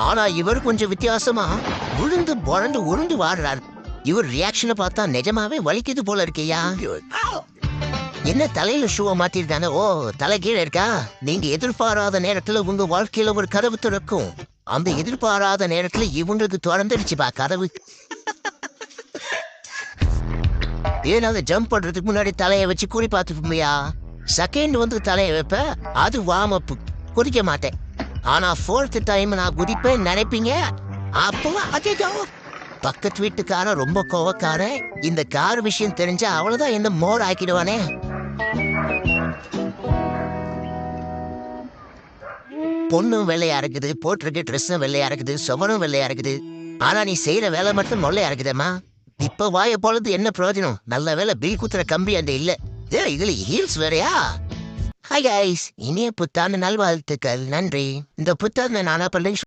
ஆனா இவர் கொஞ்சம் வித்தியாசமா விழுந்து புரண்டு உருண்டு வாடுறாரு. இவர் ரியாக்ஷனை பார்த்தா நிஜமாவே வலிக்குது போல இருக்கையா. என்ன தலையில ஷூவை மாத்திருக்காங்க? ஓ, தலை கீழே இருக்கா? நீங்க எதிர்பாராத நேரத்துல உங்க வாழ்க்கையில ஒரு கதவு திறக்கும். அந்த எதிர்பாராத நேரத்துல இவங்களுக்கு திறந்துடுச்சுப்பா கதவு. ஏதாவது ஜம்ப் பண்றதுக்கு முன்னாடி தலையை வச்சு குறி பார்த்துப்பியா? செகண்ட் வந்து தலையை வைப்ப, அது வார்ம் அப், குதிக்க மாட்டேன். ஆனா ஃபோர்த் டைம் நான் குதிப்பேன் நினைப்பீங்க. அப்போ அதேதோ பக்கத்து வீட்டுக்காரன் ரொம்ப கோவக்காரன். இந்த கார் விஷயம் தெரிஞ்சா அவ்வளவுதான், என்ன மோர் ஆக்கிடுவானே. பொண்ணும் வெள்ளையா இருக்குது, போட்டிருக்க ட்ரெஸ்ஸும் வெள்ளையா இருக்குது, சுவனும் வெள்ளையா இருக்குது. ஆனா நீ செய்யற வேலை மட்டும் மொள்ளையா இருக்குதேம்மா. இப்ப வாய பொழுது என்ன பிரயோஜனம்? நல்ல வேலை பில் குத்துற கம்பி அந்த இல்ல. இதுல ஹீல்ஸ் வேறையா? ஹாய் கைஸ், இனிய புத்தாண்டு நல்வாழ்த்துக்கள். நன்றி. இந்த புத்தாண்டு நானா பண்ணி